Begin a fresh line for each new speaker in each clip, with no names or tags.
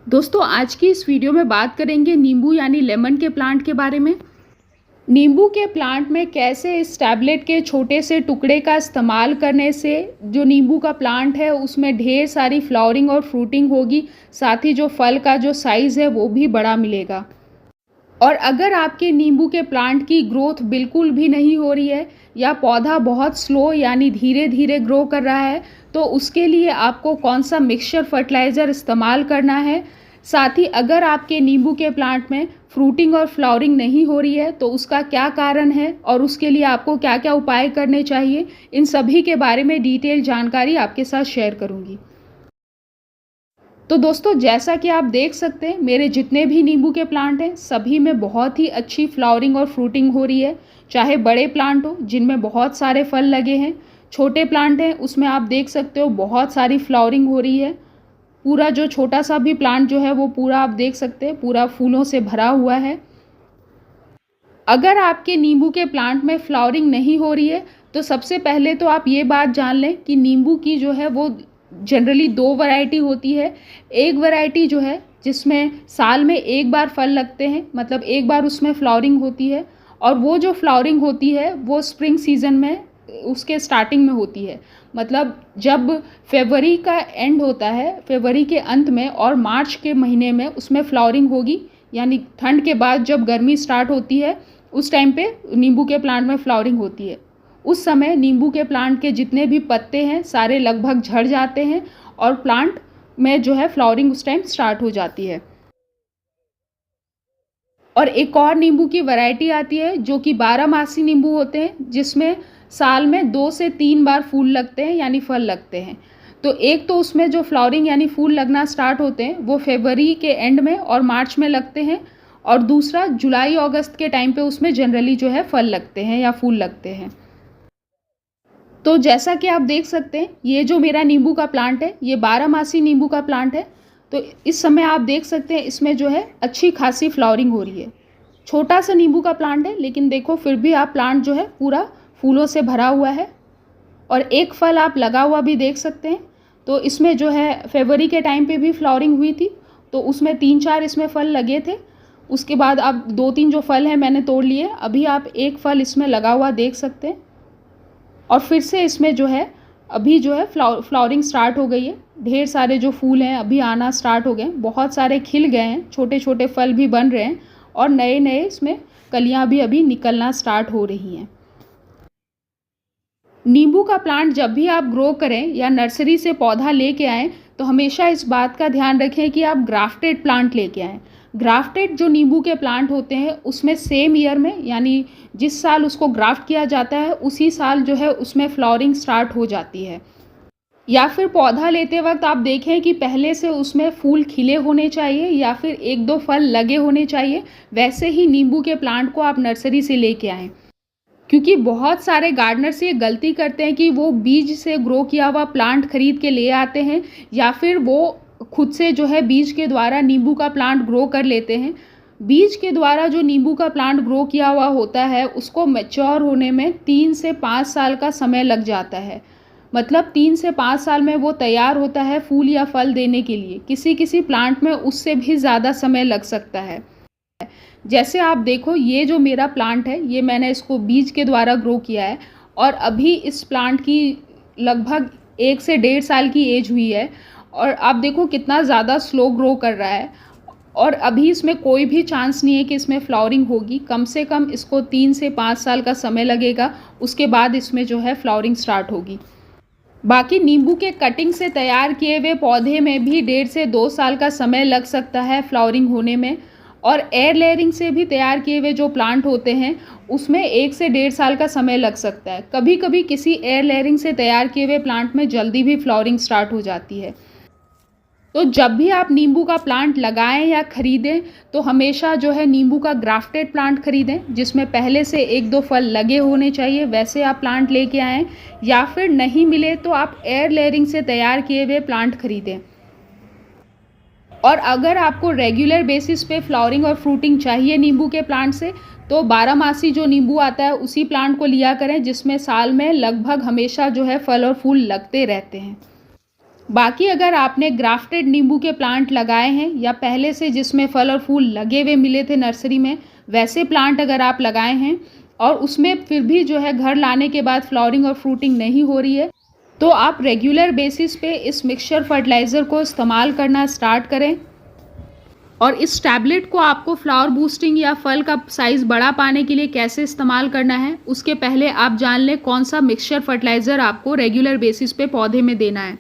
दोस्तों आज की इस वीडियो में बात करेंगे नींबू यानी लेमन के प्लांट के बारे में। नींबू के प्लांट में कैसे इस टैबलेट के छोटे से टुकड़े का इस्तेमाल करने से जो नींबू का प्लांट है उसमें ढेर सारी फ्लावरिंग और फ्रूटिंग होगी, साथ ही जो फल का जो साइज़ है वो भी बड़ा मिलेगा। और अगर आपके नींबू के प्लांट की ग्रोथ बिल्कुल भी नहीं हो रही है या पौधा बहुत स्लो यानी धीरे धीरे ग्रो कर रहा है, तो उसके लिए आपको कौन सा मिक्सचर फर्टिलाइज़र इस्तेमाल करना है। साथ ही अगर आपके नींबू के प्लांट में फ्रूटिंग और फ्लावरिंग नहीं हो रही है तो उसका क्या कारण है और उसके लिए आपको क्या क्या उपाय करने चाहिए, इन सभी के बारे में डिटेल जानकारी आपके साथ शेयर करूँगी। तो दोस्तों जैसा कि आप देख सकते हैं मेरे जितने भी नींबू के प्लांट हैं सभी में बहुत ही अच्छी फ्लावरिंग और फ्रूटिंग हो रही है। चाहे बड़े प्लांट हो जिनमें बहुत सारे फल लगे हैं, छोटे प्लांट हैं उसमें आप देख सकते हो बहुत सारी फ्लावरिंग हो रही है। पूरा जो छोटा सा भी प्लांट जो है वो पूरा आप देख सकते हैं पूरा फूलों से भरा हुआ है। अगर आपके नींबू के प्लांट में फ्लावरिंग नहीं हो रही है तो सबसे पहले तो आप ये बात जान लें कि नींबू की जो है वो जनरली दो वैरायटी होती है। एक वैरायटी जो है जिसमें साल में एक बार फल लगते हैं, मतलब एक बार उसमें फ्लावरिंग होती है, और वो जो फ्लावरिंग होती है वो स्प्रिंग सीजन में उसके स्टार्टिंग में होती है। मतलब जब फरवरी का एंड होता है, फरवरी के अंत में और मार्च के महीने में उसमें फ्लावरिंग होगी, यानी ठंड के बाद जब गर्मी स्टार्ट होती है उस टाइम पे नींबू के प्लांट में फ्लावरिंग होती है। उस समय नींबू के प्लांट के जितने भी पत्ते हैं सारे लगभग झड़ जाते हैं और प्लांट में जो है फ्लावरिंग उस टाइम स्टार्ट हो जाती है। और एक और नींबू की वैरायटी आती है जो कि 12 मासी नींबू होते हैं, जिसमें साल में 2 से 3 बार फूल लगते हैं यानी फल लगते हैं। तो एक तो उसमें जो फ्लावरिंग यानी फूल लगना स्टार्ट होते हैं वो फरवरी के एंड में और मार्च में लगते हैं, और दूसरा जुलाई अगस्त के टाइम पे उसमें जनरली जो है फल लगते हैं या फूल लगते हैं। तो जैसा कि आप देख सकते हैं ये जो मेरा नींबू का प्लांट है ये 12 मासी नींबू का प्लांट है। तो इस समय आप देख सकते हैं इसमें जो है अच्छी खासी फ्लावरिंग हो रही है। छोटा सा नींबू का प्लांट है लेकिन देखो फिर भी आप प्लांट जो है पूरा फूलों से भरा हुआ है, और एक फल आप लगा हुआ भी देख सकते हैं। तो इसमें जो है फरवरी के टाइम पे भी फ्लावरिंग हुई थी, तो उसमें 3-4 इसमें फल लगे थे। उसके बाद अब 2-3 जो फल हैं मैंने तोड़ लिए, अभी आप एक फल इसमें लगा हुआ देख सकते हैं। और फिर से इसमें जो है अभी जो है फ्लावरिंग स्टार्ट हो गई है। ढेर सारे जो फूल हैं अभी आना स्टार्ट हो गए हैं, बहुत सारे खिल गए हैं, छोटे छोटे फल भी बन रहे हैं और नए नए इसमें कलियां भी अभी निकलना स्टार्ट हो रही हैं। नींबू का प्लांट जब भी आप ग्रो करें या नर्सरी से पौधा लेके आएँ तो हमेशा इस बात का ध्यान रखें कि आप ग्राफ्टेड प्लांट लेके आएँ। ग्राफ्टेड जो नींबू के प्लांट होते हैं उसमें सेम ईयर में यानी जिस साल उसको ग्राफ्ट किया जाता है उसी साल जो है उसमें फ्लावरिंग स्टार्ट हो जाती है। या फिर पौधा लेते वक्त आप देखें कि पहले से उसमें फूल खिले होने चाहिए या फिर 1-2 फल लगे होने चाहिए। वैसे ही नींबू के प्लांट को आप नर्सरी से लेके आएँ। क्योंकि बहुत सारे गार्डनर्स ये गलती करते हैं कि वो बीज से ग्रो किया हुआ प्लांट खरीद के ले आते हैं या फिर वो खुद से जो है बीज के द्वारा नींबू का प्लांट ग्रो कर लेते हैं। बीज के द्वारा जो नींबू का प्लांट ग्रो किया हुआ होता है उसको मैच्योर होने में 3 से 5 साल का समय लग जाता है। मतलब 3 से 5 साल में वो तैयार होता है फूल या फल देने के लिए। किसी किसी प्लांट में उससे भी ज़्यादा समय लग सकता है। जैसे आप देखो ये जो मेरा प्लांट है ये मैंने इसको बीज के द्वारा ग्रो किया है, और अभी इस प्लांट की लगभग 1 से 1.5 साल की एज हुई है, और आप देखो कितना ज़्यादा स्लो ग्रो कर रहा है। और अभी इसमें कोई भी चांस नहीं है कि इसमें फ्लावरिंग होगी। कम से कम इसको 3 से 5 साल का समय लगेगा, उसके बाद इसमें जो है फ्लावरिंग स्टार्ट होगी। बाकी नींबू के कटिंग से तैयार किए हुए पौधे में भी 1.5 से 2 साल का समय लग सकता है फ्लावरिंग होने में, और एयर लेयरिंग से भी तैयार किए हुए जो प्लांट होते हैं उसमें 1 से 1.5 साल का समय लग सकता है। कभी कभी किसी एयर लेयरिंग से तैयार किए हुए प्लांट में जल्दी भी फ्लावरिंग स्टार्ट हो जाती है। तो जब भी आप नींबू का प्लांट लगाएं या ख़रीदें तो हमेशा जो है नींबू का ग्राफ्टेड प्लांट ख़रीदें जिसमें पहले से 1-2 फल लगे होने चाहिए, वैसे आप प्लांट लेके आएँ। या फिर नहीं मिले तो आप एयर लेयरिंग से तैयार किए हुए प्लांट ख़रीदें। और अगर आपको रेगुलर बेसिस पे फ्लावरिंग और फ्रूटिंग चाहिए नींबू के प्लांट से तो 12 मासी जो नींबू आता है उसी प्लांट को लिया करें, जिसमें साल में लगभग हमेशा जो है फल और फूल लगते रहते हैं। बाकी अगर आपने ग्राफ्टेड नींबू के प्लांट लगाए हैं या पहले से जिसमें फल और फूल लगे हुए मिले थे नर्सरी में, वैसे प्लांट अगर आप लगाए हैं और उसमें फिर भी जो है घर लाने के बाद फ्लावरिंग और फ्रूटिंग नहीं हो रही है, तो आप रेगुलर बेसिस पे इस मिक्सचर फर्टिलाइज़र को इस्तेमाल करना स्टार्ट करें। और इस टैबलेट को आपको फ्लावर बूस्टिंग या फल का साइज़ बड़ा पाने के लिए कैसे इस्तेमाल करना है, उसके पहले आप जान लें कौन सा मिक्सचर फर्टिलाइज़र आपको रेगुलर बेसिस पे पौधे में देना है।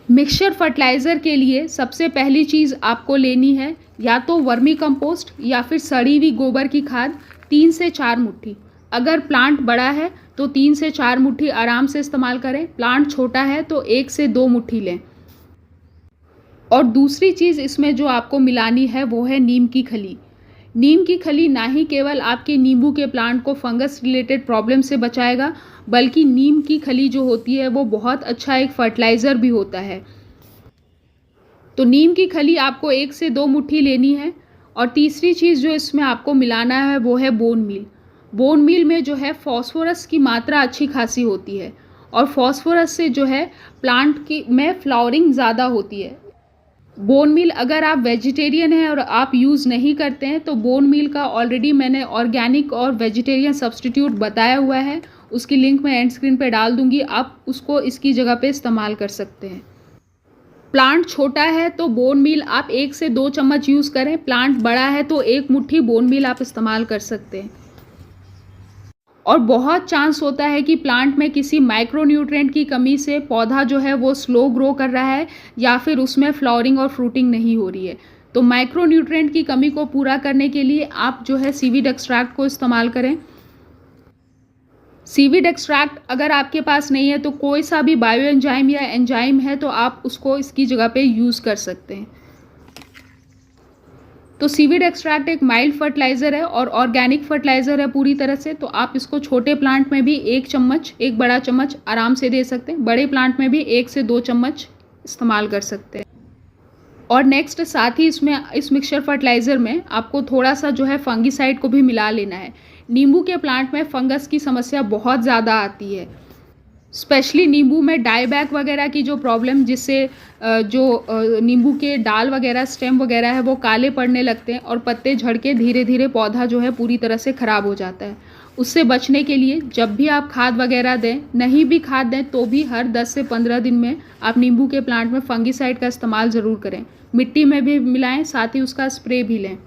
मिक्सचर फर्टिलाइज़र के लिए सबसे पहली चीज़ आपको लेनी है या तो वर्मी कंपोस्ट या फिर सड़ी हुई गोबर की खाद 3 से 4 मुट्ठी। अगर प्लांट बड़ा है तो 3 से 4 मुट्ठी आराम से इस्तेमाल करें, प्लांट छोटा है तो 1 से 2 मुट्ठी लें। और दूसरी चीज़ इसमें जो आपको मिलानी है वो है नीम की खली। नीम की खली ना ही केवल आपके नींबू के प्लांट को फंगस रिलेटेड प्रॉब्लम से बचाएगा, बल्कि नीम की खली जो होती है वो बहुत अच्छा एक फर्टिलाइज़र भी होता है। तो नीम की खली आपको 1 से 2 मुट्ठी लेनी है। और तीसरी चीज़ जो इसमें आपको मिलाना है वो है बोन मील। बोन मील में जो है फॉस्फोरस की मात्रा अच्छी खासी होती है और फॉस्फोरस से जो है प्लांट की में फ्लावरिंग ज़्यादा होती है। बोन मील अगर आप वेजिटेरियन हैं और आप यूज़ नहीं करते हैं तो बोन मील का ऑलरेडी मैंने ऑर्गेनिक और वेजिटेरियन सब्स्टिट्यूट बताया हुआ है, उसकी लिंक मैं एंड स्क्रीन पे डाल दूंगी, आप उसको इसकी जगह पे इस्तेमाल कर सकते हैं। प्लांट छोटा है तो बोन मील आप 1 से 2 चम्मच यूज़ करें, प्लांट बड़ा है तो 1 मुट्ठी बोन मील आप इस्तेमाल कर सकते हैं। और बहुत चांस होता है कि प्लांट में किसी माइक्रोन्यूट्रिएंट की कमी से पौधा जो है वो स्लो ग्रो कर रहा है या फिर उसमें फ्लावरिंग और फ्रूटिंग नहीं हो रही है। तो माइक्रोन्यूट्रिएंट की कमी को पूरा करने के लिए आप जो है सीवीड एक्सट्रैक्ट को इस्तेमाल करें। सीवीड एक्सट्रैक्ट अगर आपके पास नहीं है तो कोई सा भी बायो एंजाइम या एंजाइम है तो आप उसको इसकी जगह पे यूज़ कर सकते हैं। तो सीवीड एक्सट्रैक्ट एक माइल्ड फर्टिलाइज़र है और ऑर्गेनिक फर्टिलाइज़र है पूरी तरह से, तो आप इसको छोटे प्लांट में भी 1 चम्मच, 1 बड़ा चम्मच आराम से दे सकते हैं, बड़े प्लांट में भी 1 से 2 चम्मच इस्तेमाल कर सकते हैं। और नेक्स्ट साथ ही इसमें इस मिक्सचर फर्टिलाइज़र में आपको थोड़ा सा जो है फंगीसाइड को भी मिला लेना है। नींबू के प्लांट में फंगस की समस्या बहुत ज़्यादा आती है, स्पेशली नींबू में डाईबैक वगैरह की जो प्रॉब्लम, जिससे जो नींबू के डाल वगैरह, स्टेम वगैरह है वो काले पड़ने लगते हैं और पत्ते झड़ के धीरे धीरे पौधा जो है पूरी तरह से ख़राब हो जाता है। उससे बचने के लिए जब भी आप खाद वगैरह दें, नहीं भी खाद दें तो भी हर 10 से 15 दिन में आप नींबू के प्लांट में फंगीसाइड का इस्तेमाल ज़रूर करें। मिट्टी में भी मिलाएं, साथ ही उसका स्प्रे भी लें।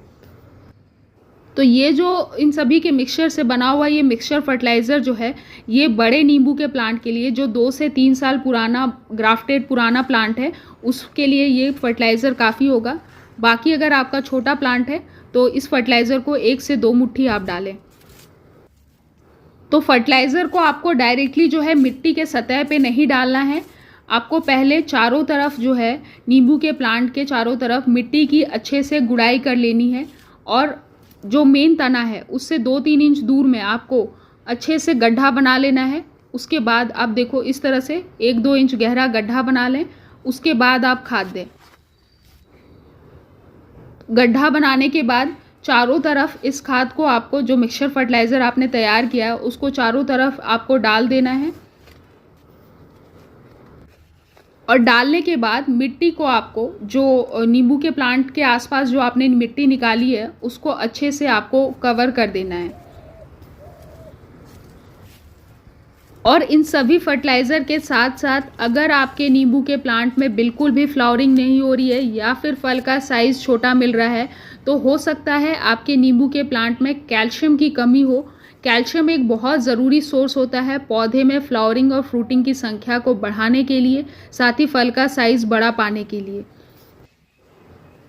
तो ये जो इन सभी के मिक्सचर से बना हुआ ये मिक्सचर फर्टिलाइज़र जो है, ये बड़े नींबू के प्लांट के लिए, जो 2 से 3 साल पुराना ग्राफ्टेड पुराना प्लांट है, उसके लिए ये फर्टिलाइज़र काफ़ी होगा। बाकी अगर आपका छोटा प्लांट है तो इस फर्टिलाइज़र को 1 से 2 मुट्ठी आप डालें। तो फर्टिलाइज़र को आपको डायरेक्टली जो है मिट्टी के सतह पे नहीं डालना है, आपको पहले चारों तरफ जो है नींबू के प्लांट के चारों तरफ मिट्टी की अच्छे से गुड़ाई कर लेनी है और जो मेन तना है उससे 2-3 इंच दूर में आपको अच्छे से गड्ढा बना लेना है। उसके बाद आप देखो इस तरह से 1-2 इंच गहरा गड्ढा बना लें, उसके बाद आप खाद दें। गड्ढा बनाने के बाद चारों तरफ इस खाद को आपको, जो मिक्सचर फर्टिलाइज़र आपने तैयार किया है उसको चारों तरफ आपको डाल देना है। और डालने के बाद मिट्टी को आपको, जो नींबू के प्लांट के आसपास जो आपने मिट्टी निकाली है उसको अच्छे से आपको कवर कर देना है। और इन सभी फर्टिलाइज़र के साथ साथ अगर आपके नींबू के प्लांट में बिल्कुल भी फ्लावरिंग नहीं हो रही है या फिर फल का साइज़ छोटा मिल रहा है, तो हो सकता है आपके नींबू के प्लांट में कैल्शियम की कमी हो। कैल्शियम एक बहुत ज़रूरी सोर्स होता है पौधे में फ्लावरिंग और फ्रूटिंग की संख्या को बढ़ाने के लिए, साथ ही फल का साइज़ बड़ा पाने के लिए।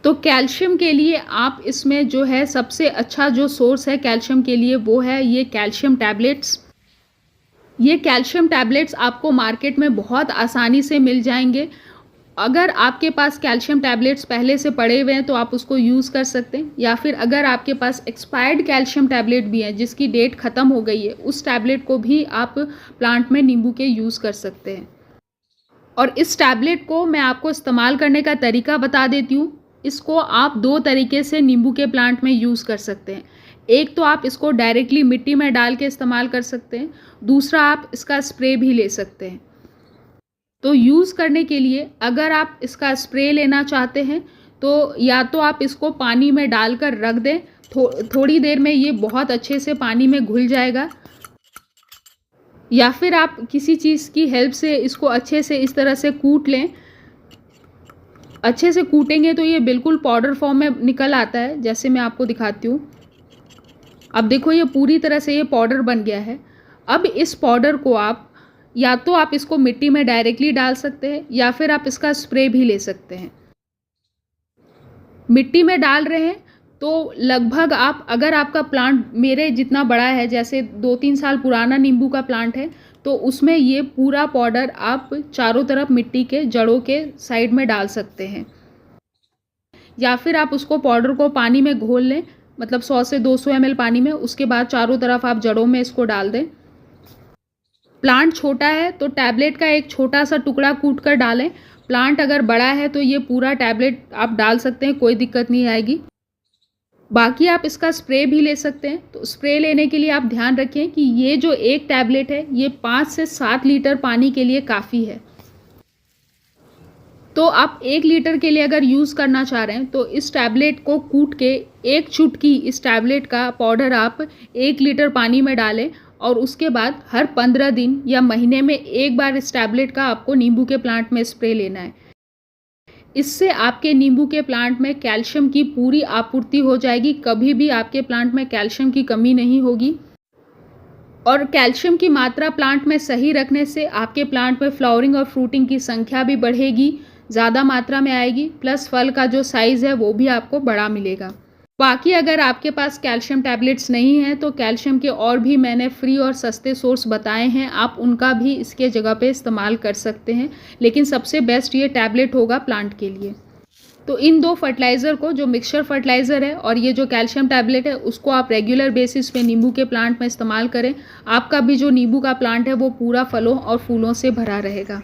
तो कैल्शियम के लिए आप इसमें जो है सबसे अच्छा जो सोर्स है कैल्शियम के लिए वो है ये कैल्शियम टैबलेट्स। ये कैल्शियम टैबलेट्स आपको मार्केट में बहुत आसानी से मिल जाएंगे। अगर आपके पास कैल्शियम टैबलेट्स पहले से पड़े हुए हैं तो आप उसको यूज़ कर सकते हैं, या फिर अगर आपके पास एक्सपायर्ड कैल्शियम टैबलेट भी है जिसकी डेट ख़त्म हो गई है, उस टैबलेट को भी आप प्लांट में नींबू के यूज़ कर सकते हैं। और इस टैबलेट को मैं आपको इस्तेमाल करने का तरीका बता देती हूँ। इसको आप 2 तरीके से नींबू के प्लांट में यूज़ कर सकते हैं। एक तो आप इसको डायरेक्टली मिट्टी में डाल के इस्तेमाल कर सकते हैं, दूसरा आप इसका स्प्रे भी ले सकते हैं। तो यूज़ करने के लिए अगर आप इसका स्प्रे लेना चाहते हैं तो या तो आप इसको पानी में डालकर रख दें, थोड़ी देर में ये बहुत अच्छे से पानी में घुल जाएगा, या फिर आप किसी चीज़ की हेल्प से इसको अच्छे से इस तरह से कूट लें। अच्छे से कूटेंगे तो ये बिल्कुल पाउडर फॉर्म में निकल आता है, जैसे मैं आपको दिखाती हूँ। अब देखो ये पूरी तरह से ये पाउडर बन गया है। अब इस पाउडर को आप या तो आप इसको मिट्टी में डायरेक्टली डाल सकते हैं या फिर आप इसका स्प्रे भी ले सकते हैं। मिट्टी में डाल रहे हैं तो लगभग आप, अगर आपका प्लांट मेरे जितना बड़ा है, जैसे 2-3 साल पुराना नींबू का प्लांट है, तो उसमें ये पूरा पाउडर आप चारों तरफ मिट्टी के जड़ों के साइड में डाल सकते हैं। या फिर आप उसको पाउडर को पानी में घोल लें, मतलब 100 से 200 ml पानी में, उसके बाद चारों तरफ आप जड़ों में इसको डाल दें। प्लांट छोटा है तो टैबलेट का एक छोटा सा टुकड़ा कूट कर डालें। प्लांट अगर बड़ा है तो ये पूरा टैबलेट आप डाल सकते हैं, कोई दिक्कत नहीं आएगी। बाकी आप इसका स्प्रे भी ले सकते हैं। तो स्प्रे लेने के लिए आप ध्यान रखें कि ये जो एक टैबलेट है ये 5 से 7 लीटर पानी के लिए काफ़ी है। तो आप 1 लीटर के लिए अगर यूज़ करना चाह रहे हैं तो इस टैबलेट को कूट के एक चुटकी इस टैबलेट का पाउडर आप 1 लीटर पानी में डालें और उसके बाद हर 15 दिन या महीने में एक बार इस टैबलेट का आपको नींबू के प्लांट में स्प्रे लेना है। इससे आपके नींबू के प्लांट में कैल्शियम की पूरी आपूर्ति हो जाएगी, कभी भी आपके प्लांट में कैल्शियम की कमी नहीं होगी। और कैल्शियम की मात्रा प्लांट में सही रखने से आपके प्लांट में फ्लावरिंग और फ्रूटिंग की संख्या भी बढ़ेगी, ज़्यादा मात्रा में आएगी, प्लस फल का जो साइज़ है वो भी आपको बड़ा मिलेगा। बाकी अगर आपके पास कैल्शियम टैबलेट्स नहीं हैं तो कैल्शियम के और भी मैंने फ्री और सस्ते सोर्स बताए हैं, आप उनका भी इसके जगह पे इस्तेमाल कर सकते हैं, लेकिन सबसे बेस्ट ये टैबलेट होगा प्लांट के लिए। तो इन 2 फर्टिलाइज़र को, जो मिक्सचर फर्टिलाइज़र है और ये जो कैल्शियम टैबलेट है, उसको आप रेगुलर बेसिस पे नींबू के प्लांट में इस्तेमाल करें। आपका भी जो नींबू का प्लांट है वो पूरा फलों और फूलों से भरा रहेगा।